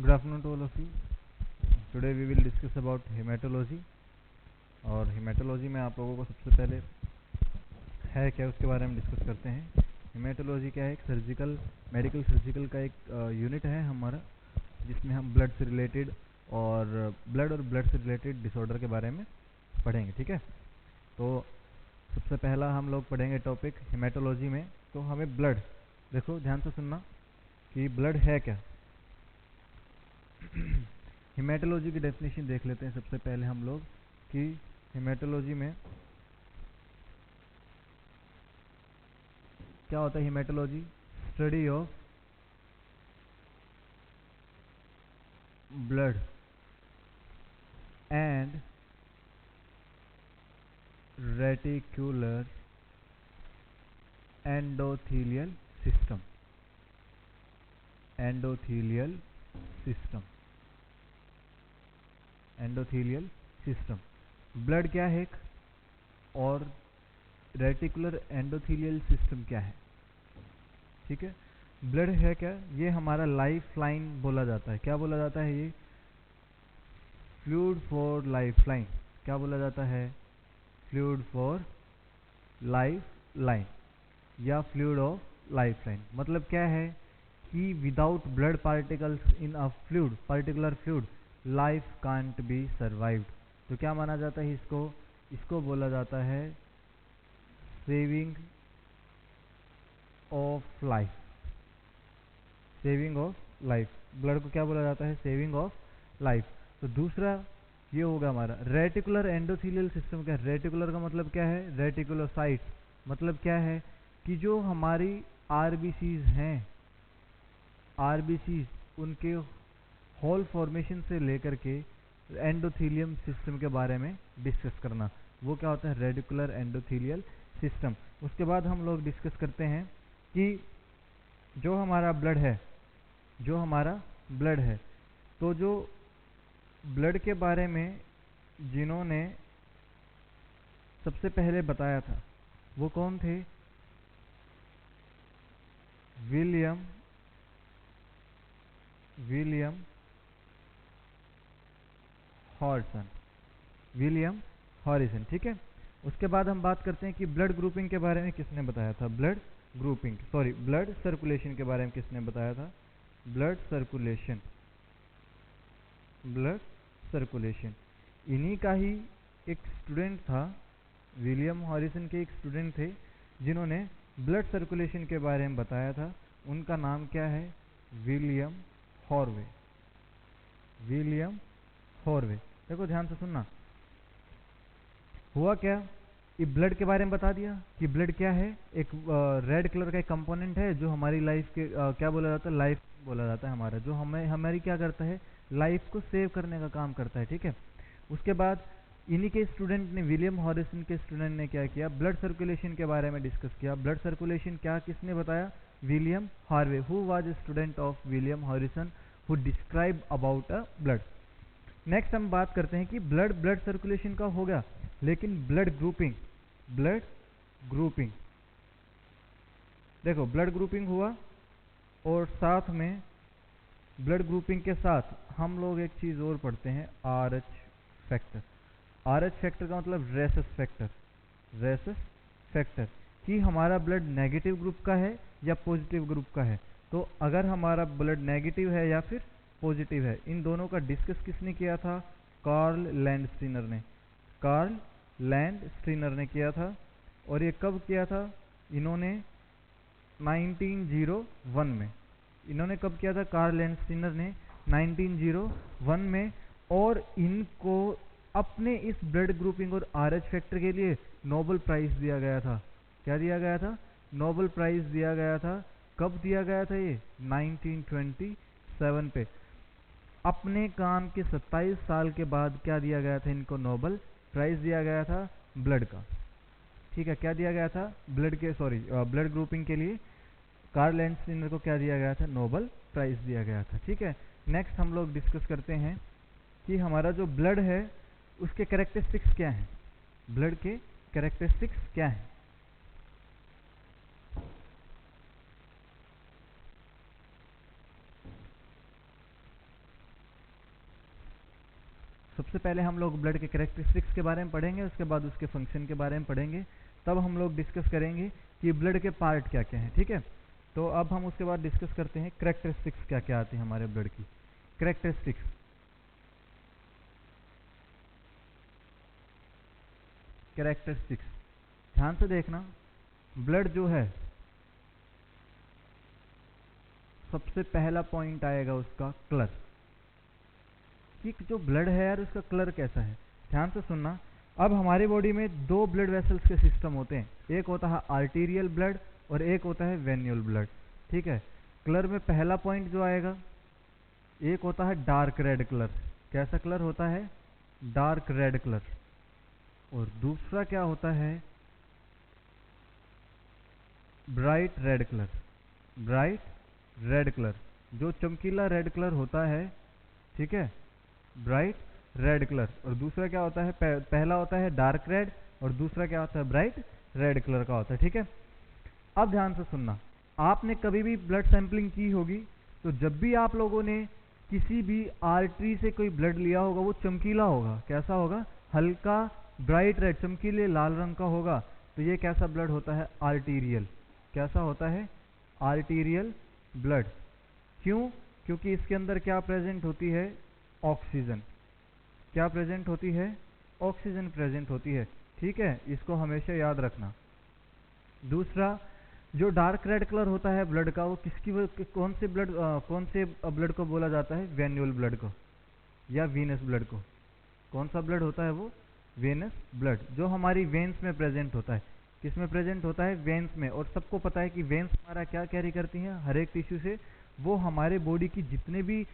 Good afternoon to all of you. Today we will discuss about hematology. और hematology में आप लोगों को सबसे पहले है क्या उसके बारे में डिस्कस करते हैं. हेमेटोलॉजी क्या है? एक सर्जिकल मेडिकल सर्जिकल का एक यूनिट है हमारा, जिसमें हम ब्लड से रिलेटेड और ब्लड से रिलेटेड डिसऑर्डर के बारे में पढ़ेंगे. ठीक है, तो सबसे पहला हम लोग पढ़ेंगे टॉपिक हेमेटोलॉजी में. तो हमें ब्लड, देखो ध्यान से सुनना कि ब्लड है क्या. हेमेटोलॉजी की डेफिनेशन देख लेते हैं सबसे पहले हम लोग कि हेमेटोलॉजी में क्या होता है. Haematology study of blood and reticular endothelial system. Endothelial system. Blood क्या है और रेटिकुलर एंडोथेलियल सिस्टम क्या है. ठीक है, ब्लड है क्या, ये हमारा लाइफ लाइन बोला जाता है. क्या बोला जाता है? ये फ्लूइड फॉर लाइफ लाइन. क्या बोला जाता है? फ्लूइड फॉर लाइफ लाइन या फ्लूइड ऑफ लाइफ लाइन. मतलब क्या है कि without blood particles in a fluid, particular fluid, life can't be survived. तो क्या माना जाता है इसको बोला जाता है saving of life. Saving of life. Blood को क्या बोला जाता है? Saving of life. तो दूसरा ये होगा हमारा रेटिकुलर एंडोथेलियल सिस्टम. क्या रेटिकुलर का मतलब क्या है? रेटिकुलोसाइट्स. मतलब क्या है कि जो हमारी आरबीसीज हैं, आरबीसीज उनके होल फॉर्मेशन से लेकर के एंडोथेलियम सिस्टम के बारे में डिस्कस करना, वो क्या होता है? Reticular endothelial system. उसके बाद हम लोग डिस्कस करते हैं कि जो हमारा ब्लड है, तो जो ब्लड के बारे में जिन्होंने सबसे पहले बताया था वो कौन थे? विलियम हॉरिसन. ठीक है, उसके बाद हम बात करते हैं कि ब्लड ग्रुपिंग के बारे में किसने बताया था? ब्लड सर्कुलेशन के बारे में किसने बताया था? Blood circulation. इन्हीं का ही एक स्टूडेंट था, विलियम हॉरिसन के एक स्टूडेंट थे जिन्होंने ब्लड सर्कुलेशन के बारे में बताया था. उनका नाम क्या है? William Harvey. देखो ध्यान से सुनना. हुआ क्या, ये ब्लड के बारे में बता दिया कि ब्लड क्या है. एक रेड कलर का एक कंपोनेंट है जो हमारी लाइफ के क्या बोला जाता है? लाइफ बोला जाता है हमारा, जो हमारी क्या करता है? लाइफ को सेव करने का काम करता है. ठीक है, उसके बाद इन्हीं के स्टूडेंट ने, विलियम हॉरिसन के स्टूडेंट ने क्या किया? ब्लड सर्कुलेशन के बारे में डिस्कस किया. ब्लड सर्कुलेशन क्या किसने बताया? William Harvey, who was a student of William Harrison, who describe about a blood. Next हम बात करते हैं कि ब्लड सर्कुलेशन का हो गया, लेकिन ब्लड ग्रुपिंग देखो, ब्लड ग्रुपिंग हुआ और साथ में ब्लड ग्रुपिंग के साथ हम लोग एक चीज और पढ़ते हैं, आरएच फैक्टर. आरएच फैक्टर का मतलब रेसस फैक्टर कि हमारा ब्लड नेगेटिव ग्रुप का है या पॉजिटिव ग्रुप का है. तो अगर हमारा ब्लड नेगेटिव है या फिर पॉजिटिव है, इन दोनों का डिस्कस किसने किया था? कार्ल लैंडस्टीनर ने किया था. और ये कब किया था? इन्होंने 1901 में. इन्होंने कब किया था? कार्ल लैंडस्टीनर ने 1901 में. और इनको अपने इस ब्लड ग्रुपिंग और आरएच फैक्टर के लिए नोबेल प्राइज दिया गया था. क्या दिया गया था? नोबेल प्राइज दिया गया था. कब दिया गया था? ये 1927 पे. अपने काम के 27 साल के बाद क्या दिया गया था इनको? नोबेल प्राइज दिया गया था ब्लड का. ठीक है, क्या दिया गया था? ब्लड ग्रुपिंग के लिए कार्ल लैंडस्टीनर को क्या दिया गया था? नोबेल प्राइज दिया गया था. ठीक है, नेक्स्ट हम लोग डिस्कस करते हैं कि हमारा जो ब्लड है उसके कैरेक्टरिस्टिक्स क्या हैं. ब्लड के कैरेक्टरिस्टिक्स क्या हैं? सबसे पहले हम लोग ब्लड के कैरेक्टरिस्टिक्स के बारे में पढ़ेंगे, उसके बाद उसके फंक्शन के बारे में पढ़ेंगे, तब हम लोग डिस्कस करेंगे कि ब्लड के पार्ट क्या क्या हैं। ठीक है, तो अब हम उसके बाद डिस्कस करते हैं कैरेक्टरिस्टिक्स क्या क्या आती है हमारे ब्लड की। कैरेक्टरिस्टिक्स, कैरेक्टरिस्टिक्स ध्यान से देखना। ब्लड जो है, सबसे पहला पॉइंट आएगा उसका कलर, कि जो ब्लड है यार उसका कलर कैसा है। ध्यान से सुनना। अब हमारी बॉडी में दो ब्लड वेसल्स के सिस्टम होते हैं, एक होता है आर्टीरियल ब्लड और एक होता है वेन्यूल ब्लड। ठीक है, कलर में पहला पॉइंट जो आएगा, एक होता है डार्क रेड कलर। कैसा कलर होता है? Dark red colour. और दूसरा क्या होता है? Bright red colour. Bright red colour, जो चमकीला रेड कलर होता है। ठीक है, ब्राइट रेड कलर। और दूसरा क्या होता है? पहला होता है डार्क रेड और दूसरा क्या होता है? ब्राइट रेड कलर का होता है। ठीक है, अब ध्यान से सुनना। आपने कभी भी ब्लड सैंपलिंग की होगी, तो जब भी आप लोगों ने किसी भी आर्टरी से कोई ब्लड लिया होगा, वो चमकीला होगा। कैसा होगा? हल्का ब्राइट रेड, चमकीले लाल रंग का होगा। तो ये कैसा ब्लड होता है? आर्टीरियल। कैसा होता है? Arterial blood. क्यों? क्योंकि इसके अंदर क्या प्रेजेंट होती है? ऑक्सीजन। क्या प्रेजेंट होती है? ऑक्सीजन प्रेजेंट होती है। ठीक है, इसको हमेशा याद रखना। दूसरा, जो डार्क रेड कलर होता है ब्लड का, वो कौन से ब्लड को बोला जाता है? वेन्यूल ब्लड को या वीनस ब्लड को। कौन सा ब्लड होता है वो? वेनस ब्लड, जो हमारी वेन्स में प्रेजेंट होता है। किस में प्रेजेंट होता है? वेन्स में। और सबको पता है कि वेन्स हमारा क्या कैरी करती हैं? हर एक टिश्यू से वो हमारे बॉडी की जितने भी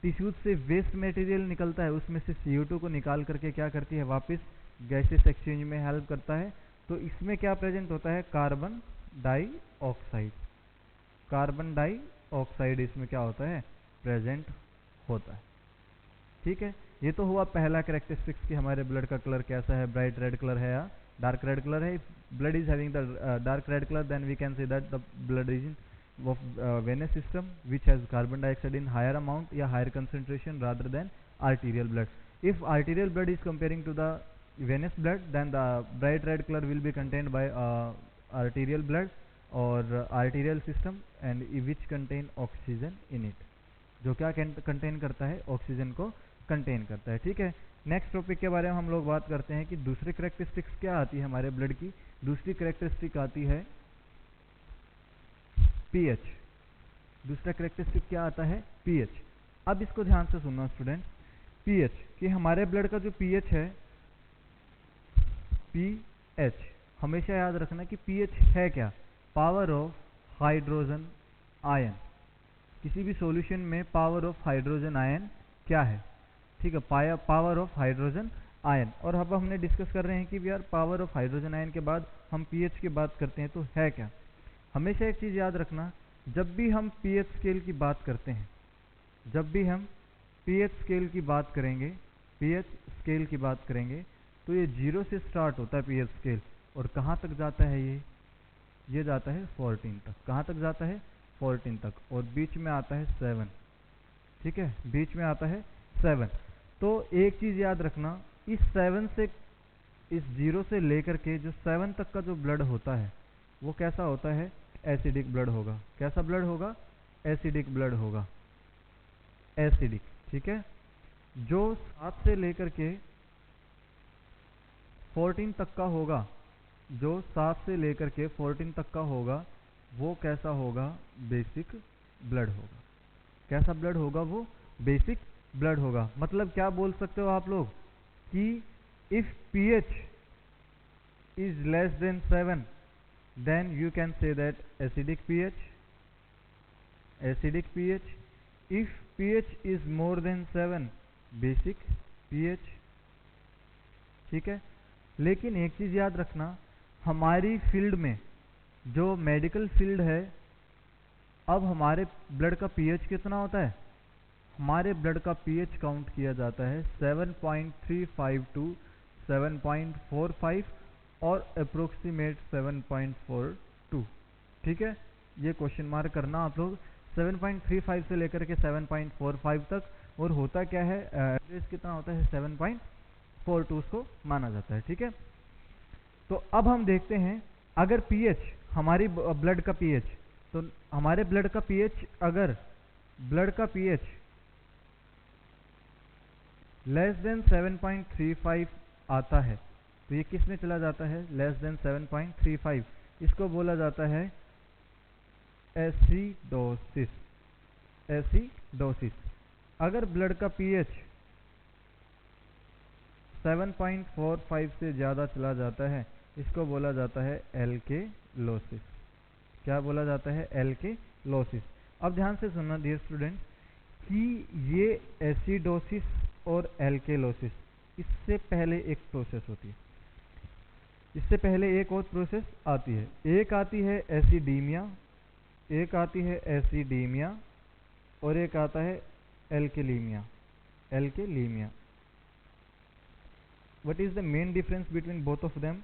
टिश्यूज से वेस्ट मटेरियल निकलता है, उसमें से CO2 को निकाल करके क्या करती है? वापस गैसेस एक्सचेंज में हेल्प करता है। तो इसमें क्या प्रेजेंट होता है? Carbon dioxide. कार्बन डाइऑक्साइड इसमें क्या होता है? प्रेजेंट होता है। ठीक है, ये तो हुआ पहला कैरेक्टरिस्टिक्स कि हमारे ब्लड का कलर कैसा है, ब्राइट रेड कलर है या डार्क रेड कलर है। Blood is having the dark red colour, then we can say that the blood is in of venous system which has carbon dioxide in higher amount या higher concentration rather than arterial blood. If arterial blood is comparing to the venous blood, then the bright red color will be contained by arterial blood or arterial system and which contain oxygen in it, जो क्या contain करता है? Oxygen को contain करता है। ठीक है, next topic के बारे में हम लोग बात करते हैं कि दूसरी कैरेक्टरिस्टिक्स क्या आती है हमारे ब्लड की। दूसरी कैरेक्टरिस्टिक आती है पीएच। दूसरा कैरेक्टरिस्टिक क्या आता है? पीएच। अब इसको ध्यान से सुनना स्टूडेंट। पीएच, कि हमारे ब्लड का जो पीएच है, पीएच हमेशा याद रखना कि पीएच है क्या? Power of hydrogen ion. किसी भी सॉल्यूशन में पावर ऑफ हाइड्रोजन आयन क्या है? ठीक है, पावर ऑफ हाइड्रोजन आयन। और अब हमने डिस्कस कर रहे हैं कि यार पावर ऑफ हाइड्रोजन आयन के बाद हम पीएच की बात करते हैं, तो है क्या? हमेशा एक चीज याद रखना, जब भी हम पीएच स्केल की बात करते हैं, जब भी हम पीएच स्केल की बात करेंगे, पीएच स्केल की बात करेंगे, तो ये 0 से स्टार्ट होता है पीएच स्केल। और कहाँ तक जाता है ये जाता है 14 तक। कहाँ तक जाता है? 14 तक। और बीच में आता है 7। ठीक है, बीच में आता है 7। तो एक चीज याद रखना, इस 7 से, इस 0 से लेकर के जो 7 तक का जो ब्लड होता है, वो कैसा होता है? एसिडिक ब्लड होगा। कैसा ब्लड होगा? एसिडिक ब्लड होगा। एसिडिक। ठीक है, जो 7 से लेकर के 14 तक का होगा, जो 7 से लेकर के 14 तक का होगा, वो कैसा होगा? बेसिक ब्लड होगा। कैसा ब्लड होगा वो? बेसिक ब्लड होगा। मतलब क्या बोल सकते हो आप लोग कि if pH is less than 7, then you can say that acidic pH. Acidic pH. If pH is more than 7, basic pH. ठीक है, लेकिन एक चीज याद रखना, हमारी फील्ड में, जो मेडिकल फील्ड है, अब हमारे ब्लड का पीएच कितना होता है? हमारे ब्लड का पीएच काउंट किया जाता है 7.35 टू 7.45 और अप्रोक्सीमेट 7.42। ठीक है, ये क्वेश्चन मार्क करना आप लोग। 7.35 से लेकर के 7.45 तक और होता क्या है, एवरेज कितना होता है 7.42 उसको माना जाता है। ठीक है, तो अब हम देखते हैं अगर पीएच हमारी ब्लड का पीएच, तो हमारे ब्लड का पीएच, अगर ब्लड का पीएच लेस देन 7.35 आता है तो ये किस में चला जाता है, लेस देन 7.35, इसको बोला जाता है एसिडोसिस। एसिडोसिस। अगर ब्लड का पीएच 7.45 से ज़्यादा चला जाता है इसको बोला जाता है एल्केलोसिस। क्या बोला जाता है, एल्केलोसिस। अब ध्यान से सुनना डियर स्टूडेंट कि ये एसिडोसिस और एल्केलोसिस, इससे पहले एक प्रोसेस होती है, इससे पहले एक और प्रोसेस आती है। एक आती है एसिडीमिया, एक आती है एसिडीमिया और एक आता है alkalaemia. Alkalaemia. What is the main difference between both of them?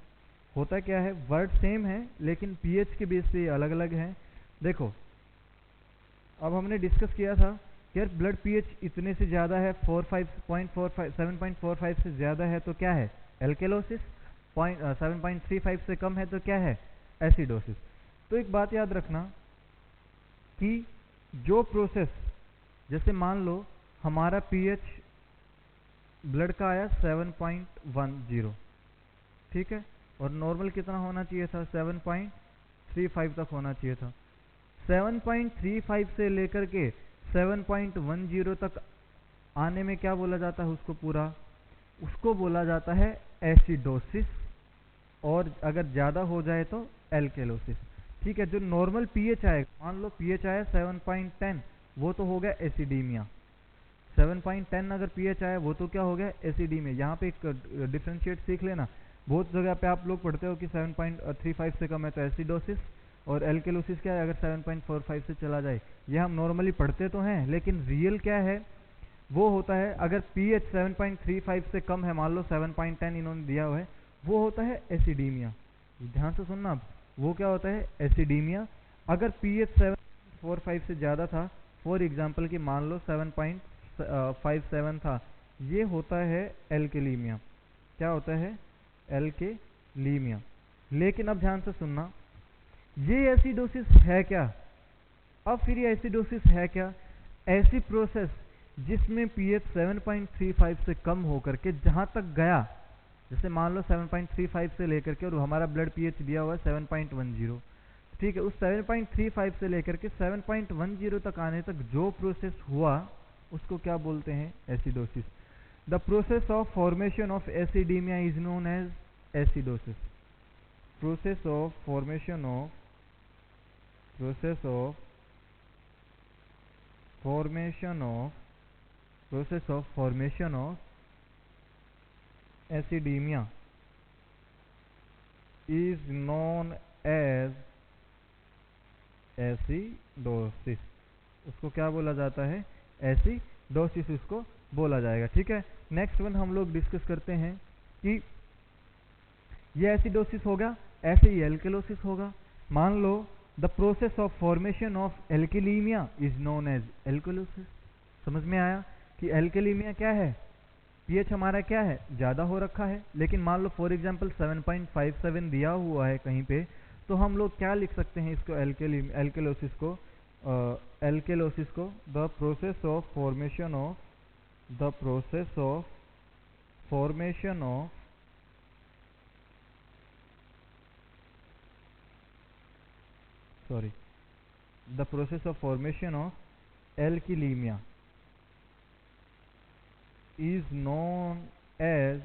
होता क्या है, वर्ड सेम है लेकिन पीएच के बेस पे अलग अलग है। देखो अब हमने डिस्कस किया था कि यार ब्लड पीएच इतने से ज़्यादा है, 7.45 से ज़्यादा है तो क्या है, एल्केलोसिस। 7.35 से कम है तो क्या है, एसिडोसिस। तो एक बात याद रखना कि जो प्रोसेस, जैसे मान लो हमारा पीएच ब्लड का आया 7.10, ठीक है, और नॉर्मल कितना होना चाहिए था, 7.35 तक होना चाहिए था। 7.35 से लेकर के 7.10 तक आने में क्या बोला जाता है उसको, पूरा उसको बोला जाता है एसिडोसिस, और अगर ज़्यादा हो जाए तो एल्केलोसिस। ठीक है, जो नॉर्मल पीएच आएगा, मान लो पीएच आया 7.10, वो तो हो गया एसिडीमिया। 7.10 अगर पीएच आया वो तो क्या हो गया, एसिडीमिया। यहाँ पे एक डिफ्रेंशिएट सीख लेना, बहुत जगह पे आप लोग पढ़ते हो कि 7.35 से कम है तो एसिडोसिस, और एल्केलोसिस क्या है अगर 7.45 से चला जाए। ये हम नॉर्मली पढ़ते तो हैं लेकिन रियल क्या है वो होता है, अगर पीएच 7.35 से कम है, मान लो 7.10 इन्होंने दिया हुआ है, वो होता है एसिडीमिया। ध्यान से सुनना, अब वो क्या होता है, एसिडीमिया। अगर पीएच 7.45 से ज़्यादा था, फॉर एग्जांपल कि मान लो 7.57 था, ये होता है एल्केलीमिया। क्या होता है, एल्केलीमिया। लेकिन अब ध्यान से सुनना, ये एसिडोसिस है क्या? अब फिर ये एसिडोसिस है क्या? ऐसी प्रोसेस जिसमें पीएच 7.35 से कम होकर के जहां तक गया, जैसे मान लो 7.35 से लेकर के, और हमारा ब्लड पीएच दिया हुआ है 7.10, ठीक है, उस 7.35 से लेकर के 7.10 तक आने तक जो प्रोसेस हुआ उसको क्या बोलते हैं, acidosis. The process of formation of acidaemia is known as acidosis. Process of formation of process of formation of acidemia is known as acidosis. उसको क्या बोला जाता है, एसिडोसिस उसको बोला जाएगा। ठीक है, नेक्स्ट वन हम लोग डिस्कस करते हैं कि ये एसिडोसिस होगा, ऐसे ही एल्केलोसिस होगा। मान लो the process of formation of alkalaemia is known as alkalosis. समझ में आया कि एल्केलीमिया क्या है, पीएच हमारा क्या है, ज़्यादा हो रखा है, लेकिन मान लो फॉर एग्जांपल 7.57 दिया हुआ है कहीं पे, तो हम लोग क्या लिख सकते हैं इसको, एल्केलोसिस को the process of formation of the process of formation of alkylemia is known as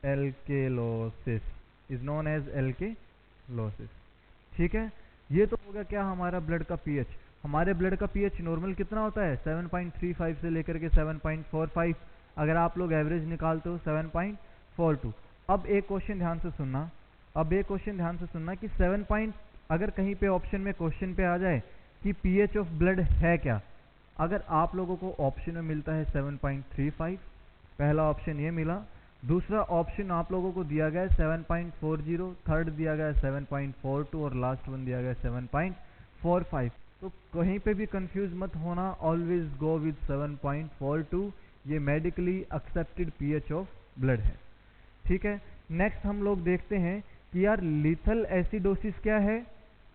alkalosis। ठीक है, ये तो होगा क्या, हमारा ब्लड का पीएच। हमारे ब्लड का पीएच नॉर्मल कितना होता है, 7.35 से लेकर के 7.45, अगर आप लोग एवरेज निकालते हो 7.42। अब एक क्वेश्चन ध्यान से सुनना कि 7 अगर कहीं पे ऑप्शन में क्वेश्चन पे आ जाए कि पीएच ऑफ ब्लड है क्या, अगर आप लोगों को ऑप्शन में मिलता है 7.35, पहला ऑप्शन ये मिला, दूसरा ऑप्शन आप लोगों को दिया गया है 7.40, थर्ड दिया गया है 7.42 और लास्ट वन दिया गया है 7.45। तो कहीं पे भी कंफ्यूज मत होना, ऑलवेज गो विद 7.42, ये medically accepted pH of blood है। ठीक है, नेक्स्ट हम लोग देखते हैं कि यार लीथल एसिडोसिस क्या है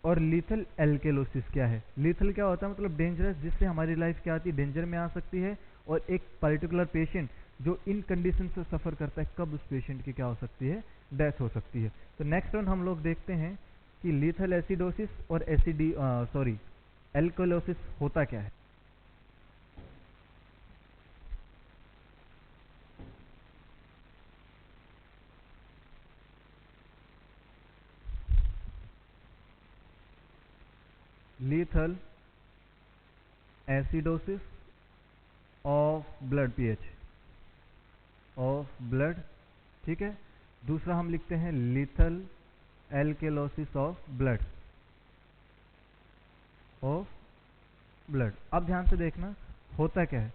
और लीथल एल्केलोसिस क्या है। लीथल क्या होता है, मतलब डेंजरस, जिससे हमारी लाइफ क्या आती है, डेंजर में आ सकती है। और एक पर्टिकुलर पेशेंट जो इन कंडीशन से सफ़र करता है, कब उस पेशेंट की क्या हो सकती है, डेथ हो सकती है। तो नेक्स्ट वन हम लोग देखते हैं कि लीथल एसिडोसिस और एल्कोलोसिस होता क्या है। Lethal acidosis of blood, pH of blood. ठीक है, दूसरा हम लिखते हैं lethal alkalosis of blood, of blood. अब ध्यान से देखना होता क्या है।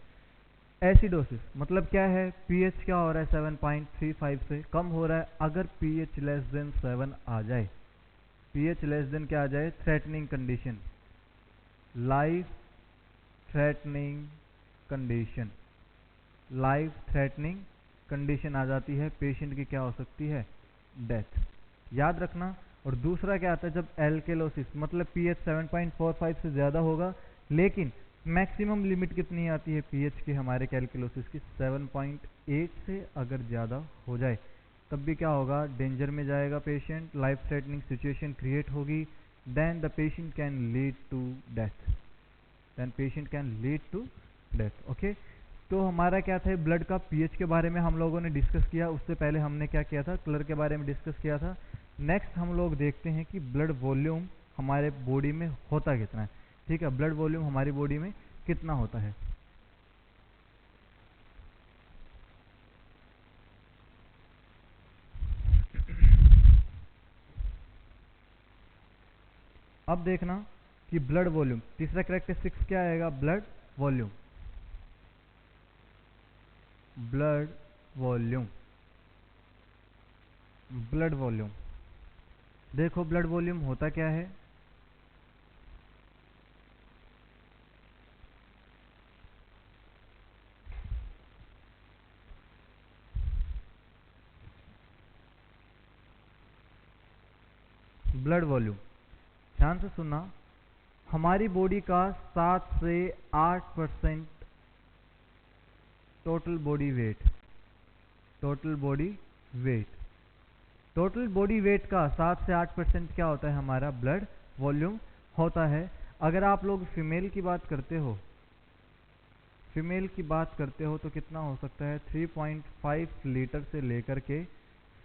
एसिडोसिस मतलब क्या है, पीएच क्या हो रहा है, 7.35 से कम हो रहा है। अगर पीएच लेस देन 7 आ जाए, पीएच लेस देन क्या आ जाए, threatening condition, life threatening condition, life threatening condition आ जाती है, पेशेंट की क्या हो सकती है, डेथ। याद रखना। और दूसरा क्या आता है, जब एल्केलोसिस मतलब पीएच 7.45 से ज़्यादा होगा, लेकिन मैक्सिमम लिमिट कितनी आती है पीएच की हमारे कैलकुलोसिस की, 7.8 से अगर ज़्यादा हो जाए तब भी क्या होगा, डेंजर में जाएगा patient, life threatening situation create होगी, then the patient can lead to death, then patient can lead to death. Okay, तो हमारा क्या था, ब्लड का पीएच के बारे में हम लोगों ने डिस्कस किया। उससे पहले हमने क्या किया था, कलर के बारे में डिस्कस किया था। नेक्स्ट हम लोग देखते हैं कि ब्लड वॉल्यूम हमारे बॉडी में होता कितना है। ठीक है, ब्लड वॉल्यूम हमारी बॉडी में कितना होता है। अब देखना कि ब्लड वॉल्यूम, तीसरा कैरेक्टरिस्टिक्स क्या आएगा, blood volume, blood volume, blood volume. देखो ब्लड वॉल्यूम होता क्या है, ब्लड वॉल्यूम, ध्यान से सुनना, हमारी बॉडी का 7 से 8% total body weight, total body weight, total body weight का 7 से 8% क्या होता है, हमारा ब्लड वॉल्यूम होता है। अगर आप लोग फीमेल की बात करते हो, फीमेल की बात करते हो तो कितना हो सकता है, 3.5 लीटर से लेकर के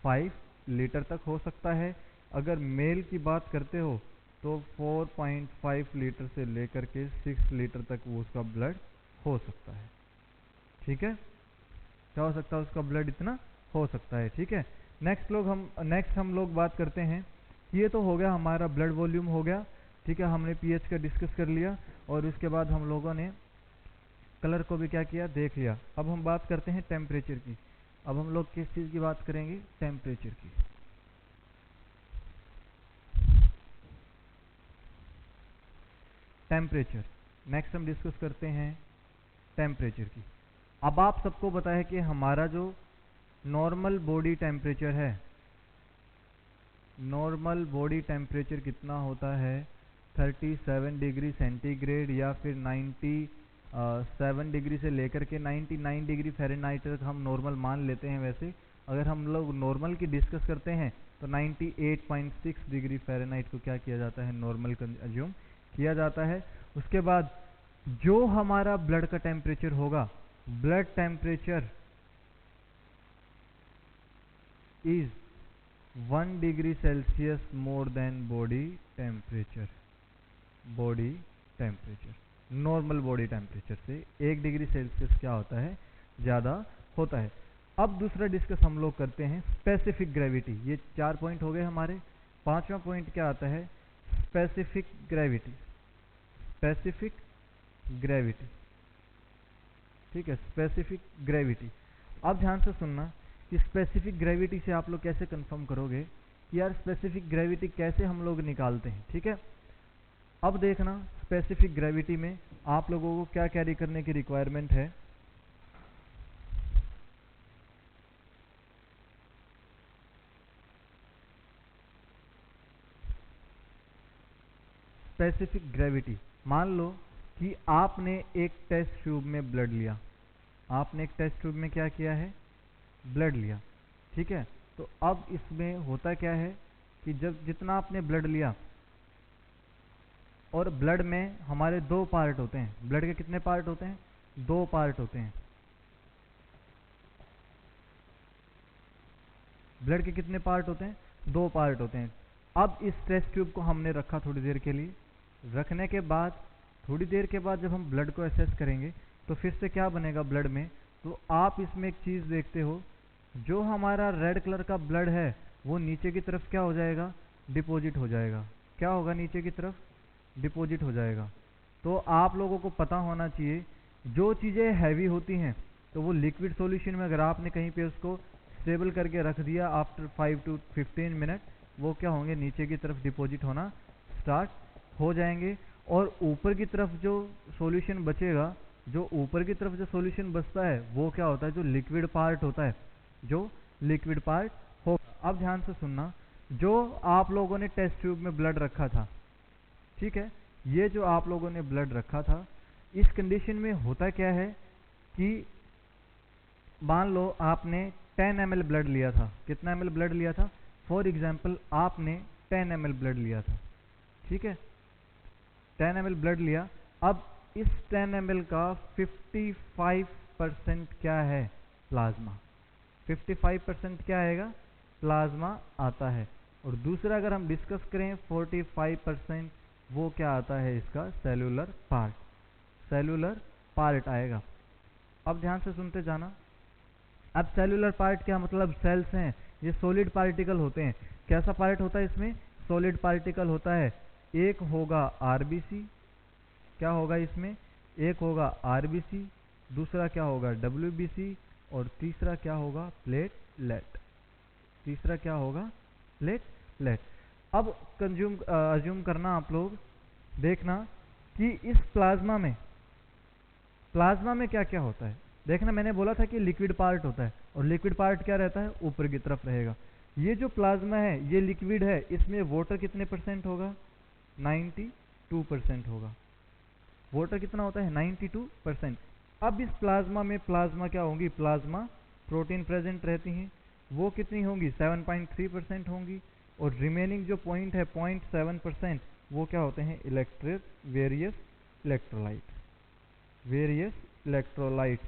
5 लीटर तक हो सकता है। अगर मेल की बात करते हो तो 4.5 लीटर से लेकर के 6 लीटर तक वो उसका ब्लड हो सकता है। ठीक है, क्या हो सकता है, उसका ब्लड इतना हो सकता है। ठीक है, नेक्स्ट हम लोग बात करते हैं, ये तो हो गया हमारा ब्लड वॉल्यूम हो गया। ठीक है, हमने पीएच का डिस्कस कर लिया और उसके बाद हम लोगों ने कलर को भी क्या किया, देख लिया। अब हम बात करते हैं टेम्परेचर की। अब हम लोग किस चीज़ की बात करेंगे, टेम्परेचर की। टेम्परेचर, नेक्स्ट हम डिस्कस करते हैं टेम्परेचर की। अब आप सबको पता है कि हमारा जो नॉर्मल बॉडी टेम्परेचर है, नॉर्मल बॉडी टेम्परेचर कितना होता है, 37 डिग्री सेंटीग्रेड या फिर 97 डिग्री से लेकर के 99 डिग्री फ़ारेनहाइट तक हम नॉर्मल मान लेते हैं। वैसे अगर हम लोग नॉर्मल की डिस्कस करते हैं तो 98.6 डिग्री फ़ारेनहाइट को क्या किया जाता है, नॉर्मल कंज्यूम किया जाता है। उसके बाद जो हमारा ब्लड का टेम्परेचर होगा, blood temperature is 1 degree Celsius more than body temperature, body temperature, normal body temperature से 1 डिग्री सेल्सियस क्या होता है, ज़्यादा होता है। अब दूसरा डिस्कस हम लोग करते हैं स्पेसिफिक ग्रेविटी। ये 4 पॉइंट हो गए हमारे। 5वां पॉइंट क्या आता है, स्पेसिफिक ग्रेविटी, स्पेसिफिक ग्रेविटी। ठीक है, स्पेसिफिक ग्रेविटी। अब ध्यान से सुनना कि स्पेसिफिक ग्रेविटी से आप लोग कैसे कंफर्म करोगे कि यार स्पेसिफिक ग्रेविटी कैसे हम लोग निकालते हैं। ठीक है, अब देखना स्पेसिफिक ग्रेविटी में आप लोगों को क्या कैरी करने की रिक्वायरमेंट है? स्पेसिफिक ग्रेविटी, मान लो कि आपने एक टेस्ट ट्यूब में ब्लड लिया, आपने एक टेस्ट ट्यूब में क्या किया है? ब्लड लिया, ठीक है। तो अब इसमें होता क्या है कि जब जितना आपने ब्लड लिया, और ब्लड में हमारे दो पार्ट होते हैं, ब्लड के कितने पार्ट होते हैं? दो पार्ट होते हैं। ब्लड के कितने पार्ट होते हैं? दो पार्ट होते हैं। अब इस टेस्ट ट्यूब को हमने रखा थोड़ी देर के लिए, रखने के बाद थोड़ी देर के बाद जब हम ब्लड को एसेस करेंगे तो फिर से क्या बनेगा ब्लड में? तो आप इसमें एक चीज़ देखते हो, जो हमारा रेड कलर का ब्लड है वो नीचे की तरफ क्या हो जाएगा? डिपॉजिट हो जाएगा। क्या होगा? नीचे की तरफ डिपॉजिट हो जाएगा। तो आप लोगों को पता होना चाहिए, जो चीज़ें हैवी होती हैं तो वो लिक्विड सॉल्यूशन में अगर आपने कहीं पे उसको स्टेबल करके रख दिया, आफ्टर 5 to 15 मिनट वो क्या होंगे? नीचे की तरफ डिपॉजिट होना स्टार्ट हो जाएंगे। और ऊपर की तरफ जो सॉल्यूशन बचेगा, जो ऊपर की तरफ जो सॉल्यूशन बचता है वो क्या होता है? जो लिक्विड पार्ट होता है, जो लिक्विड पार्ट हो। अब ध्यान से सुनना, जो आप लोगों ने टेस्ट ट्यूब में ब्लड रखा था, ठीक है, ये जो आप लोगों ने ब्लड रखा था, इस कंडीशन में होता क्या है कि मान लो आपने 10 ml ब्लड लिया था। कितना ml ब्लड लिया था? फॉर एग्जाम्पल आपने 10 ml ब्लड लिया था, ठीक है, 10 ml ब्लड लिया। अब इस 10 ml का 55% क्या है? प्लाज्मा। 55% क्या आएगा? प्लाज्मा आता है। और दूसरा अगर हम डिस्कस करें 45%, वो क्या आता है? इसका सेल्यूलर पार्ट, सेल्यूलर पार्ट आएगा। अब ध्यान से सुनते जाना। अब सेल्यूलर पार्ट क्या मतलब? सेल्स हैं, ये सॉलिड पार्टिकल होते हैं। कैसा पार्ट होता है इसमें? सॉलिड पार्टिकल होता है। एक होगा आरबीसी, क्या होगा इसमें? एक होगा आरबीसी, दूसरा क्या होगा? डब्ल्यूबीसी, और तीसरा क्या होगा? प्लेटलेट। तीसरा क्या होगा? प्लेटलेट। अब अज्यूम करना आप लोग, देखना कि इस प्लाज्मा में क्या क्या होता है। देखना, मैंने बोला था कि लिक्विड पार्ट होता है, और लिक्विड पार्ट क्या रहता है? ऊपर की तरफ रहेगा। ये जो प्लाज्मा है ये लिक्विड है, इसमें वाटर कितने परसेंट होगा? 92% होगा। वाटर कितना होता है? 92%। अब इस प्लाज्मा में प्लाज्मा क्या होंगी? प्लाज्मा प्रोटीन प्रेजेंट रहती हैं। वो कितनी होंगी? 7.3% होंगी। और रिमेनिंग जो पॉइंट है 0.7%, वो क्या होते हैं? Various electrolyte. वेरियस इलेक्ट्रोलाइट,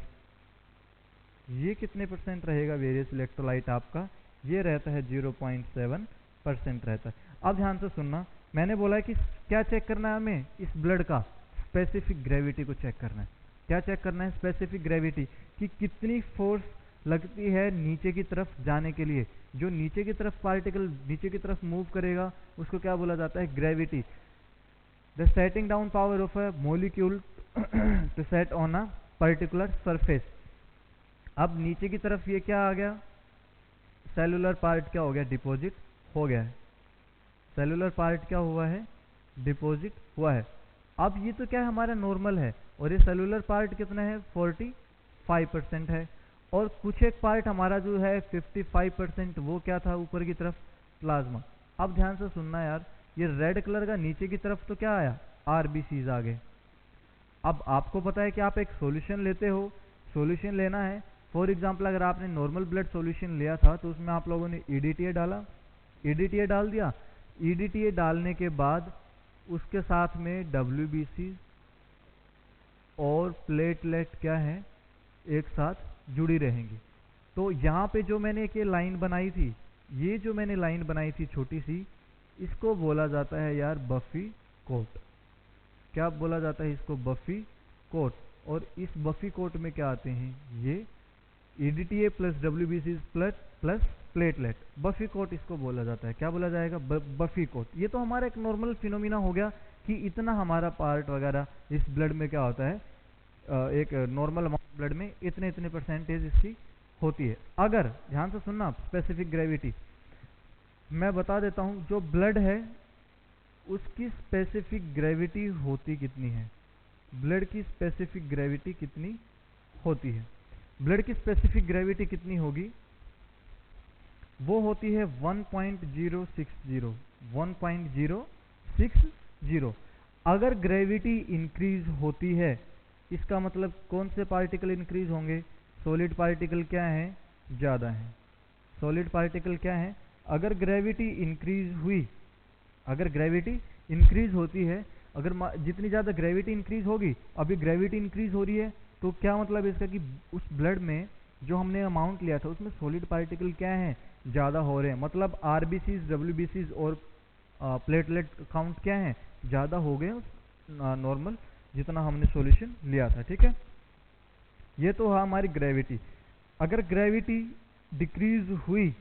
ये कितने परसेंट रहेगा? वेरियस इलेक्ट्रोलाइट आपका ये रहता है 0.7% रहता है। अब ध्यान से सुनना, मैंने बोला है कि क्या चेक करना है हमें? इस ब्लड का स्पेसिफिक ग्रेविटी को चेक करना है। क्या चेक करना है? स्पेसिफिक ग्रेविटी, कि कितनी फोर्स लगती है नीचे की तरफ जाने के लिए। जो नीचे की तरफ पार्टिकल नीचे की तरफ मूव करेगा उसको क्या बोला जाता है? Gravity. The setting down power of a molecule to set on a particular surface. अब नीचे की तरफ ये क्या आ गया? सेलुलर पार्ट क्या हो गया? डिपॉजिट हो गया है। सेलुलर पार्ट क्या हुआ है? डिपॉजिट हुआ है। अब ये तो क्या है? हमारा नॉर्मल है। और ये सेलुलर पार्ट कितना है? 45% है। और कुछ एक पार्ट हमारा जो है 55%, वो क्या था? ऊपर की तरफ प्लाज्मा। अब ध्यान से सुनना यार, ये रेड कलर का नीचे की तरफ तो क्या आया? आरबीसीज आ गए। अब आपको पता है कि आप एक सॉल्यूशन लेते हो, सॉल्यूशन लेना है। फॉर एग्जांपल अगर आपने नॉर्मल ब्लड सॉल्यूशन लिया था तो उसमें आप लोगों ने ईडीटीए डाला, ईडीटीए डाल दिया। ईडीटीए डालने के बाद उसके साथ में डब्ल्यूबीसी और प्लेटलेट क्या है? एक साथ जुड़ी रहेंगी। तो यहाँ पे जो मैंने एक ये लाइन बनाई थी, ये जो मैंने लाइन बनाई थी छोटी सी, इसको बोला जाता है यार बफी कोट। क्या बोला जाता है इसको? Buffy coat. और इस बफी कोट में क्या आते हैं? ये EDTA plus WBC plus platelet, buffy coat इसको बोला जाता है। क्या बोला जाएगा? Buffy coat. ये तो हमारा एक नॉर्मल फिनोमिना हो गया कि इतना हमारा पार्ट वगैरह इस ब्लड में क्या होता है, एक नॉर्मल अमाउंट ब्लड में इतने इतने परसेंटेज इसकी होती है। अगर ध्यान से सुनना, स्पेसिफिक ग्रेविटी मैं बता देता हूं, जो ब्लड है उसकी स्पेसिफिक ग्रेविटी होती कितनी है, ब्लड की स्पेसिफिक ग्रेविटी कितनी होती है। ब्लड की स्पेसिफिक ग्रेविटी कितनी होगी, वो होती है 1.060 1.060। अगर ग्रेविटी इंक्रीज होती है, इसका मतलब कौन से पार्टिकल इंक्रीज होंगे, सॉलिड पार्टिकल क्या है, ज़्यादा है। सॉलिड पार्टिकल क्या है, अगर ग्रेविटी इंक्रीज हुई, अगर ग्रेविटी इंक्रीज होती है, अगर जितनी ज़्यादा ग्रेविटी इंक्रीज होगी, अभी ग्रेविटी इंक्रीज हो रही है, तो क्या मतलब इसका कि उस ब्लड में जो हमने अमाउंट लिया था उसमें सॉलिड पार्टिकल क्या है, ज़्यादा हो रहे हैं। मतलब आरबीसीज, डब्ल्यूबीसीज और प्लेटलेट काउंट क्या है, ज़्यादा हो गए नॉर्मल जितना हमने सॉल्यूशन लिया था। ठीक है, ये तो है हमारी ग्रेविटी। अगर ग्रेविटी डिक्रीज हुई,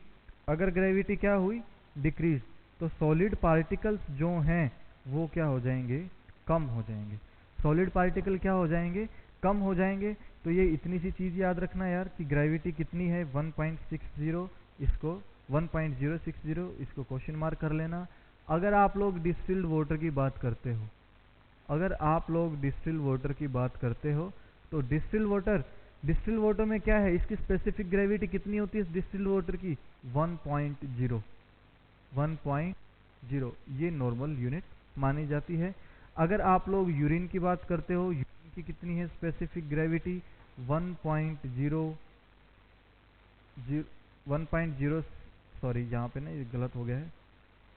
अगर ग्रेविटी क्या हुई, डिक्रीज, तो सॉलिड पार्टिकल्स जो हैं वो क्या हो जाएंगे, कम हो जाएंगे। सॉलिड पार्टिकल क्या हो जाएंगे, कम हो जाएंगे। तो ये इतनी सी चीज़ याद रखना यार कि ग्रेविटी कितनी है 1.60, इसको 1.060, इसको क्वेश्चन मार्क कर लेना। अगर आप लोग डिस्टिल्ड वाटर की बात करते हो, अगर आप लोग डिस्टिल्ड वाटर की बात करते हो, तो डिस्टिल्ड वाटर में क्या है, इसकी स्पेसिफिक ग्रेविटी कितनी होती है इस डिस्टिल्ड वाटर की, 1.0 1.0, ये नॉर्मल यूनिट मानी जाती है। अगर आप लोग यूरिन की बात करते हो, यूरिन की कितनी है स्पेसिफिक ग्रेविटी, 1.0 सॉरी यहाँ पे ना ये गलत हो गया है,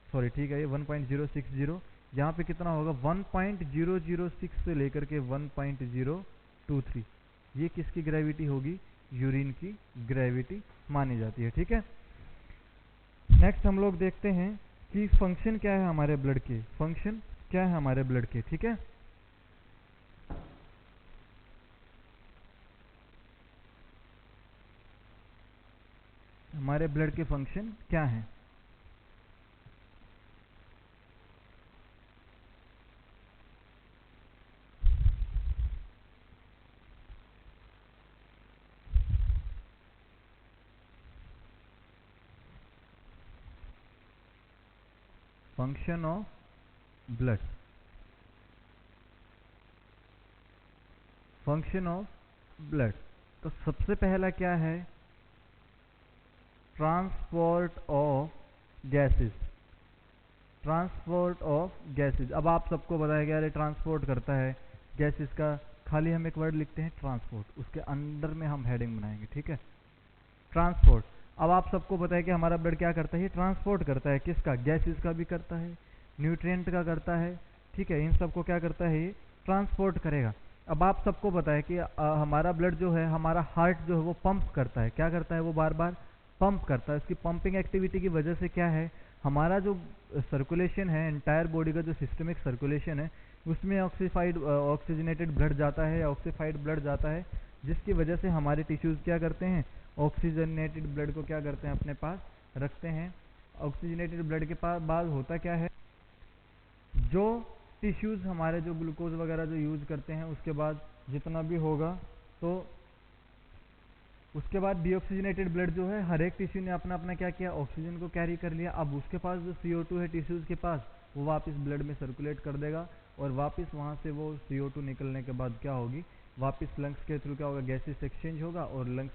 सॉरी ठीक है, ये 1.060, यहाँ पे कितना होगा 1.006 से लेकर के 1.023, ये किसकी ग्रेविटी होगी, यूरिन की ग्रेविटी मानी जाती है। ठीक है, नेक्स्ट हम लोग देखते हैं कि फंक्शन क्या है हमारे ब्लड के, फंक्शन क्या है हमारे ब्लड के। ठीक है, हमारे ब्लड के फंक्शन क्या है। Function of blood, function of blood, तो सबसे पहला क्या है, transport of gases, transport of gases. अब आप सबको बताया गया, अरे ट्रांसपोर्ट करता है गैसेस का, खाली हम एक वर्ड लिखते हैं ट्रांसपोर्ट, उसके अंदर में हम हेडिंग बनाएंगे। ठीक है, ट्रांसपोर्ट। अब आप सबको पता है कि हमारा ब्लड क्या करता है, ये ट्रांसपोर्ट करता है, किसका, गैसेस का भी करता है, न्यूट्रिएंट का करता है। ठीक है, इन सबको क्या करता है, ये ट्रांसपोर्ट करेगा। अब आप सबको पता है कि हमारा ब्लड जो है, हमारा हार्ट जो है वो पंप करता है, क्या करता है, वो बार बार पंप करता है। इसकी पंपिंग एक्टिविटी की वजह से क्या है, हमारा जो सर्कुलेशन है, एंटायर बॉडी का जो सिस्टमिक सर्कुलेशन है, उसमें ऑक्सीजनेटेड ब्लड जाता है, ऑक्सीफाइड ब्लड जाता है, जिसकी वजह से हमारे टिश्यूज़ क्या करते हैं, ऑक्सीजनेटेड ब्लड को क्या करते हैं, अपने पास रखते हैं। ऑक्सीजनेटेड ब्लड के पास बाद होता क्या है, जो टिश्यूज़ हमारे जो ग्लूकोज वगैरह जो यूज़ करते हैं, उसके बाद जितना भी होगा, तो उसके बाद डीऑक्सीजनेटेड ब्लड जो है, हर एक टिश्यू ने अपना अपना क्या किया, ऑक्सीजन को कैरी कर लिया। अब उसके पास जो CO2 है टिश्यूज़ के पास, वो वापस ब्लड में सर्कुलेट कर देगा, और वापस वहाँ से वो CO2 निकलने के बाद क्या होगी, वापस लंग्स के थ्रू क्या होगा, गैसेस एक्सचेंज होगा, और लंग्स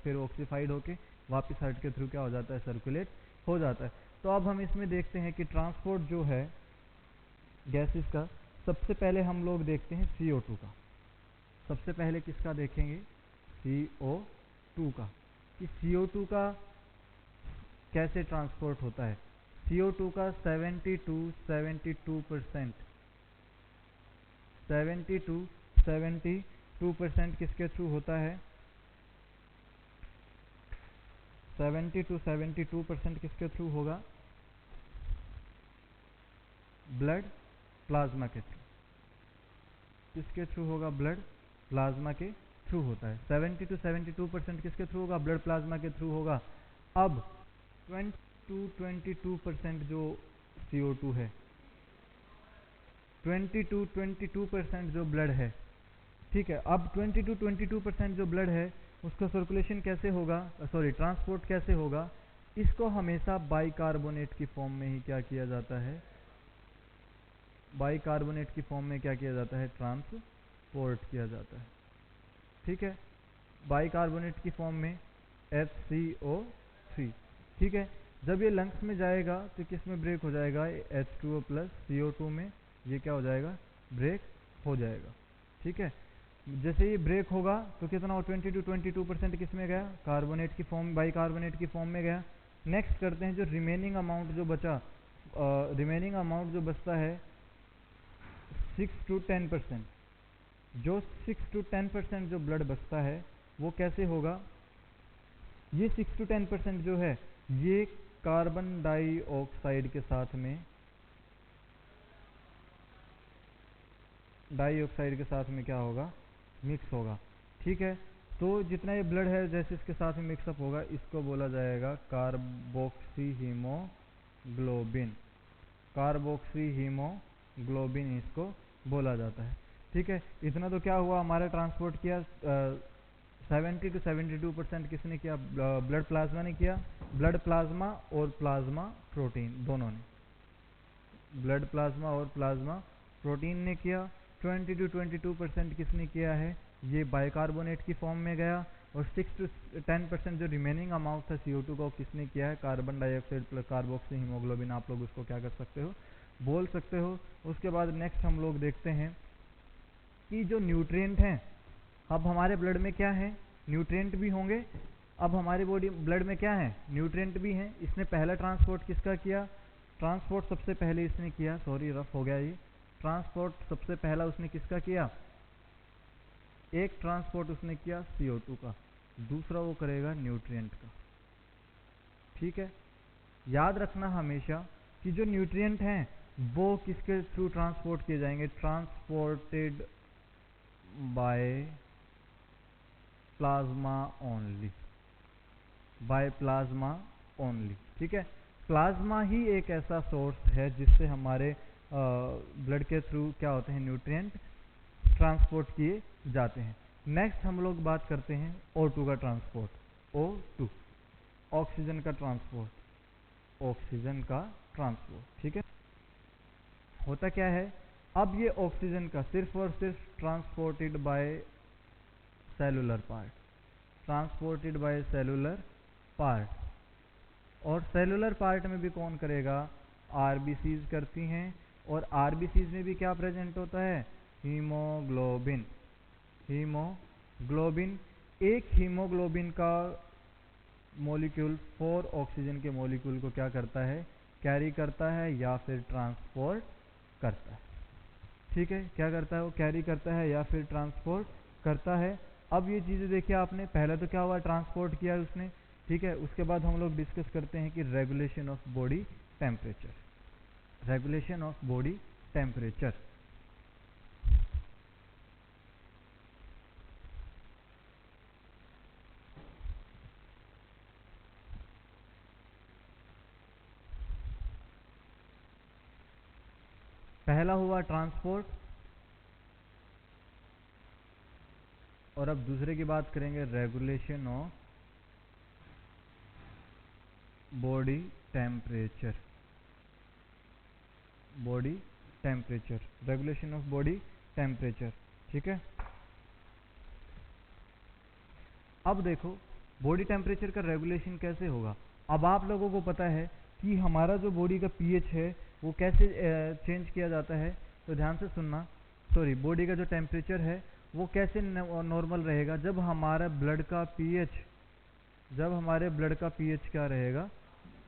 फिर ऑक्सीफाइड होके वापस हार्ट के थ्रू क्या हो जाता है, सर्कुलेट हो जाता है। तो अब हम इसमें देखते हैं कि ट्रांसपोर्ट जो है गैसेस का, सबसे पहले हम लोग देखते हैं CO2 का। सबसे पहले किसका देखेंगे, CO2 का, कि CO2 का कैसे ट्रांसपोर्ट होता है। CO2 का 72% किसके थ्रू होता है, 72% किसके थ्रू होगा, ब्लड प्लाज्मा के थ्रू। किसके थ्रू होगा, ब्लड प्लाज्मा के थ्रू होता है। 70 to 72% किसके थ्रू होगा, ब्लड प्लाज्मा के थ्रू होगा। अब 20 to 22% जो CO2 है, 20 to 22% जो ब्लड है, ठीक है, अब 20 to 22% जो ब्लड है, उसका सर्कुलेशन कैसे होगा, सॉरी ट्रांसपोर्ट कैसे होगा, इसको हमेशा बाइकार्बोनेट की फॉर्म में ही क्या किया जाता है, बाइकार्बोनेट की फॉर्म में क्या किया जाता है, ट्रांसपोर्ट किया जाता है। ठीक है, बाइकार्बोनेट की फॉर्म में HCO3। ठीक है, जब ये लंग्स में जाएगा तो किस में ब्रेक हो जाएगा, H2O प्लस CO2 में ये क्या हो जाएगा, ब्रेक हो जाएगा। ठीक है, जैसे ये ब्रेक होगा तो कितना हो, 22% किस में गया, कार्बोनेट की फॉर्म, बाइकार्बोनेट की फॉर्म में गया। नेक्स्ट करते हैं जो रिमेनिंग अमाउंट जो बचा, रिमेनिंग अमाउंट जो बचता है 6 to 10%, जो 6 to 10% जो ब्लड बचता है वो कैसे होगा, ये 6 to 10% जो है ये कार्बन डाइऑक्साइड के साथ में, डाइऑक्साइड के साथ में क्या होगा, मिक्स होगा। ठीक है, तो जितना ये ब्लड है जैसे इसके साथ में मिक्सअप होगा इसको बोला जाएगा कार्बोक्सी हीमोग्लोबिन, कार्बोक्सी हीमोग्लोबिन इसको बोला जाता है। ठीक है, इतना तो क्या हुआ, हमारा ट्रांसपोर्ट किया 70 to 72% किसने किया, ब्लड प्लाज्मा ने किया, ब्लड प्लाज्मा और प्लाज्मा प्रोटीन दोनों ने, ब्लड प्लाज्मा और प्लाज्मा प्रोटीन ने किया। 20 to 22% किसने किया है, ये बाइकार्बोनेट की फॉर्म में गया। और 6 to 10% जो रिमेनिंग अमाउंट था CO2 का किसने किया है, carbon dioxide plus carboxy haemoglobin, आप लोग उसको क्या कर सकते हो, बोल सकते हो। उसके बाद नेक्स्ट हम लोग देखते हैं कि जो न्यूट्रिएंट हैं, अब हमारे ब्लड में क्या है, न्यूट्रिएंट भी होंगे। अब हमारे बॉडी ब्लड में क्या है, न्यूट्रिएंट भी हैं। इसने पहला ट्रांसपोर्ट किसका किया, ट्रांसपोर्ट सबसे पहले इसने किया, सॉरी रफ हो गया ये, ट्रांसपोर्ट सबसे पहला उसने किसका किया, एक ट्रांसपोर्ट उसने किया CO2 का, दूसरा वो करेगा न्यूट्रिएंट का। ठीक है, याद रखना हमेशा कि जो न्यूट्रिएंट हैं वो किसके थ्रू ट्रांसपोर्ट किए जाएंगे, transported by plasma only, by plasma only. ठीक है, प्लाज्मा ही एक ऐसा सोर्स है जिससे हमारे ब्लड के थ्रू क्या होते हैं, न्यूट्रिएंट ट्रांसपोर्ट किए जाते हैं। नेक्स्ट हम लोग बात करते हैं O2 का ट्रांसपोर्ट, O2 ऑक्सीजन का ट्रांसपोर्ट, ऑक्सीजन का ट्रांसपोर्ट। ठीक है, होता क्या है, अब ये ऑक्सीजन का सिर्फ और सिर्फ transported by cellular part, transported by cellular part, और सेलुलर पार्ट में भी कौन करेगा, आरबीसीज करती हैं। और आरबीसीज में भी क्या प्रेजेंट होता है, हीमोग्लोबिन, हीमोग्लोबिन। एक हीमोग्लोबिन का मॉलिक्यूल 4 ऑक्सीजन के मॉलिक्यूल को क्या करता है, कैरी करता है या फिर ट्रांसपोर्ट करता है। ठीक है, क्या करता है, वो कैरी करता है या फिर ट्रांसपोर्ट करता है। अब ये चीज़ें देखिए आपने, पहले तो क्या हुआ, ट्रांसपोर्ट किया उसने। ठीक है, उसके बाद हम लोग डिस्कस करते हैं कि regulation of body temperature, regulation of body temperature. पहला हुआ ट्रांसपोर्ट, और अब दूसरे की बात करेंगे, regulation of body temperature, body temperature, regulation of body temperature. ठीक है, अब देखो बॉडी टेम्परेचर का रेगुलेशन कैसे होगा। अब आप लोगों को पता है कि हमारा जो बॉडी का पीएच है वो कैसे चेंज किया जाता है, तो ध्यान से सुनना। सॉरी, बॉडी का जो टेम्परेचर है वो कैसे नॉर्मल रहेगा, जब हमारा ब्लड का पीएच, जब हमारे ब्लड का पीएच क्या रहेगा,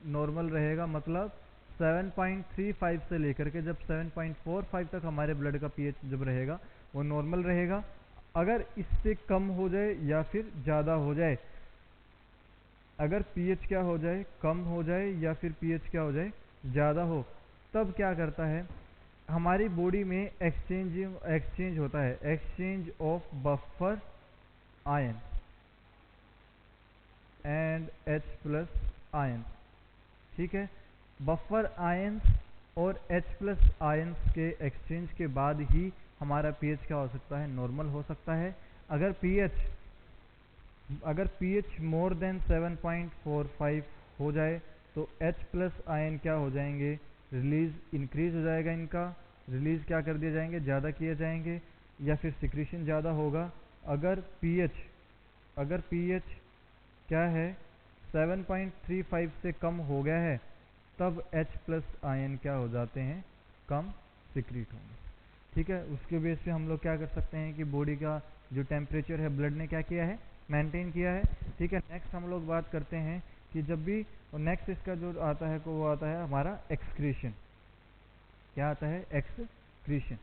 नॉर्मल रहेगा। मतलब 7.35 से लेकर के जब 7.45 तक हमारे ब्लड का पीएच जब रहेगा वो नॉर्मल रहेगा। अगर इससे कम हो जाए या फिर ज़्यादा हो जाए, अगर पीएच क्या हो जाए, कम हो जाए या फिर पीएच क्या हो जाए, ज़्यादा हो, तब क्या करता है, हमारी बॉडी में एक्सचेंज होता है, exchange of buffer ion and H plus ion. ठीक है, बफर आयंस और H प्लस आयंस के एक्सचेंज के बाद ही हमारा पीएच क्या हो सकता है, नॉर्मल हो सकता है। अगर पीएच मोर देन 7.45 हो जाए तो H प्लस आयन क्या हो जाएंगे, रिलीज इंक्रीज हो जाएगा इनका, रिलीज क्या कर दिए जाएंगे, ज़्यादा किए जाएंगे, या फिर सिक्रीशन ज़्यादा होगा अगर पीएच क्या है 7.35 से कम हो गया है, तब H प्लस आयन क्या हो जाते हैं, कम सिक्रीट होंगे। ठीक है, उसके बेस पे हम लोग क्या कर सकते हैं कि बॉडी का जो टेम्परेचर है ब्लड ने क्या किया है, मेंटेन किया है। ठीक है, नेक्स्ट हम लोग बात करते हैं कि जब भी नेक्स्ट इसका जो आता है वो आता है हमारा एक्सक्रीशन। क्या आता है, एक्सक्रीशन।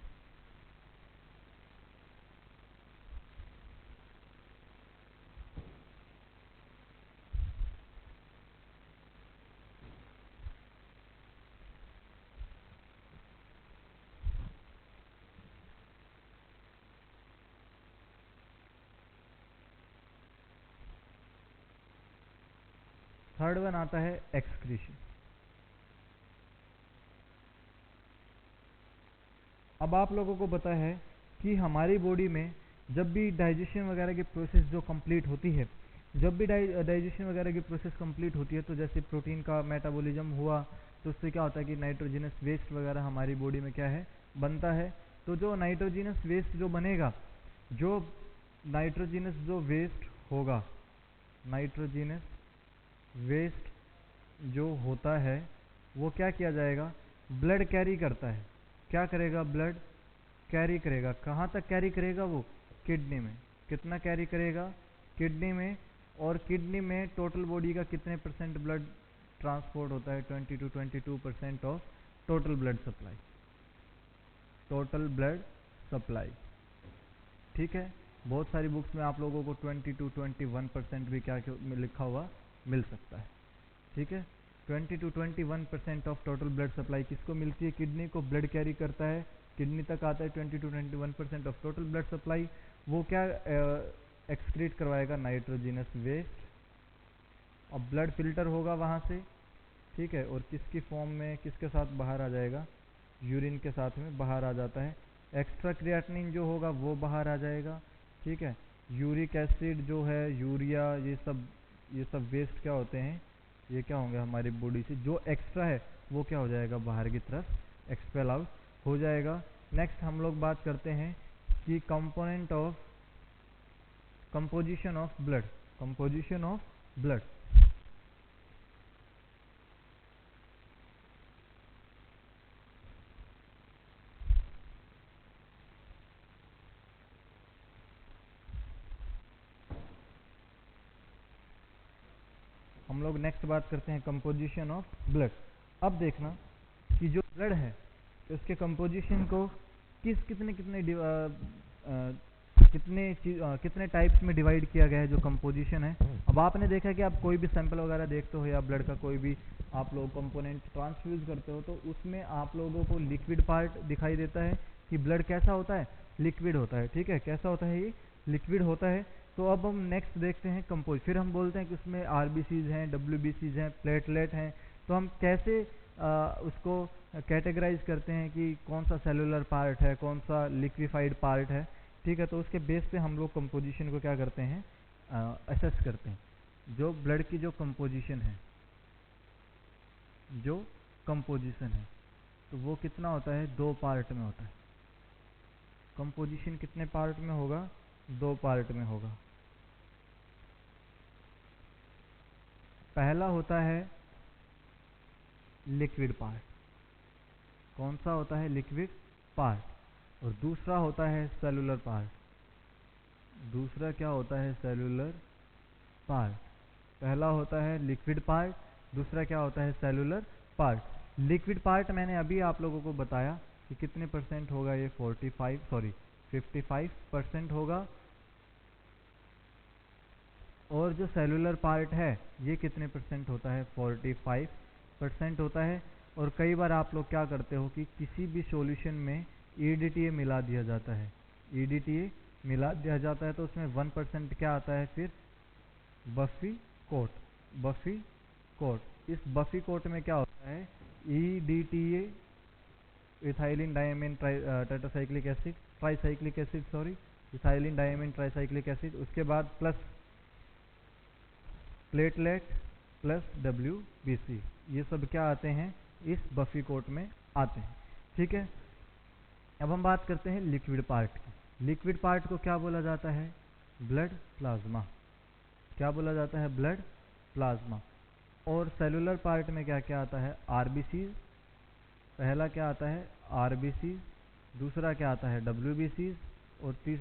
थर्ड वन आता है एक्सक्रीशन। अब आप लोगों को पता है कि हमारी बॉडी में जब भी डाइजेशन वगैरह की प्रोसेस जो कंप्लीट होती है, जब भी डाइजेशन वगैरह की प्रोसेस कंप्लीट होती है, तो जैसे प्रोटीन का मेटाबॉलिज्म हुआ, तो उससे क्या होता है कि नाइट्रोजनस वेस्ट वगैरह हमारी बॉडी में क्या है, बनता है। तो जो नाइट्रोजनस वेस्ट जो बनेगा, जो नाइट्रोजनस जो वेस्ट होगा, नाइट्रोजनस वेस्ट जो होता है वो क्या किया जाएगा, ब्लड कैरी करता है। क्या करेगा, ब्लड कैरी करेगा। कहाँ तक कैरी करेगा वो, किडनी में। कितना कैरी करेगा, किडनी में। और किडनी में टोटल बॉडी का कितने परसेंट ब्लड ट्रांसपोर्ट होता है, 20 to 22% of total blood supply, total blood supply. ठीक है, बहुत सारी बुक्स में आप लोगों को 20 to 21% भी क्या लिखा हुआ मिल सकता है। ठीक है, 20 to 21% of total blood supply किसको मिलती है, किडनी को। ब्लड कैरी करता है, किडनी तक आता है 20 to 21% of total blood supply. वो क्या एक्सक्रीट करवाएगा, नाइट्रोजनस वेस्ट। अब ब्लड फिल्टर होगा वहाँ से। ठीक है, और किसकी फॉर्म में, किसके साथ बाहर आ जाएगा, यूरिन के साथ में बाहर आ जाता है। एक्स्ट्रा क्रिएटिनिन जो होगा वो बाहर आ जाएगा। ठीक है, यूरिक एसिड जो है, यूरिया, ये सब वेस्ट क्या होते हैं, ये क्या होंगे हमारी बॉडी से जो एक्स्ट्रा है वो क्या हो जाएगा, बाहर की तरफ एक्सपेल आउट हो जाएगा। नेक्स्ट हम लोग बात करते हैं कि composition of blood, composition of blood. हम लोग नेक्स्ट बात करते हैं कंपोजिशन ऑफ ब्लड। अब देखना कि जो ब्लड है उसके कंपोजिशन को कितने टाइप्स में डिवाइड किया गया है, जो कंपोजिशन है। अब आपने देखा कि आप कोई भी सैंपल वगैरह देखते हो या ब्लड का कोई भी आप लोग कंपोनेंट ट्रांसफ्यूज करते हो, तो उसमें आप लोगों को लिक्विड पार्ट दिखाई देता है कि ब्लड कैसा होता है, लिक्विड होता है। ठीक है, कैसा होता है, ये लिक्विड होता है। तो अब हम नेक्स्ट देखते हैं कंपोज। फिर हम बोलते हैं कि उसमें आरबीसीज हैं, डब्ल्यूबीसीज हैं, प्लेटलेट हैं। तो हम कैसे उसको कैटेगराइज करते हैं कि कौन सा सेलुलर पार्ट है, कौन सा लिक्विफाइड पार्ट है। ठीक है, तो उसके बेस पे हम लोग कंपोजिशन को क्या करते हैं, असेस करते हैं। जो ब्लड की जो कंपोजिशन है, जो कंपोजिशन है, तो वो कितना होता है, 2 पार्ट में होता है। कंपोजिशन कितने पार्ट में होगा, 2 पार्ट में होगा। पहला होता है लिक्विड पार्ट। कौन सा होता है, लिक्विड पार्ट। और दूसरा होता है सेलुलर पार्ट। दूसरा क्या होता है, सेलुलर पार्ट। पहला होता है लिक्विड पार्ट, दूसरा क्या होता है, सेलुलर पार्ट। लिक्विड पार्ट मैंने अभी आप लोगों को बताया कि कितने परसेंट होगा, ये 55% होगा। और जो सेलुलर पार्ट है ये कितने परसेंट होता है, 45% होता है। और कई बार आप लोग क्या करते हो कि किसी भी सॉल्यूशन में EDTA मिला दिया जाता है, EDTA मिला दिया जाता है, तो उसमें 1% क्या आता है, फिर बफी कोट। बफी कोट, इस बफी कोट में क्या होता है, EDTA ethylene diamine tetracyclic acid, tricyclic acid sorry, ethylene diamine tricyclic acid, उसके बाद प्लस प्लेटलेट प्लस WBC, ये सब क्या आते हैं, इस बफी कोट में आते हैं। ठीक है, अब हम बात करते हैं लिक्विड पार्ट की। लिक्विड पार्ट को क्या बोला जाता है? Blood plasma. क्या बोला जाता है? Blood plasma. और सेलुलर पार्ट में क्या क्या आता है? आरबीसी। पहला क्या आता है? आरबीसी। दूसरा क्या आता है? डब्ल्यूबीसी। और तीसरा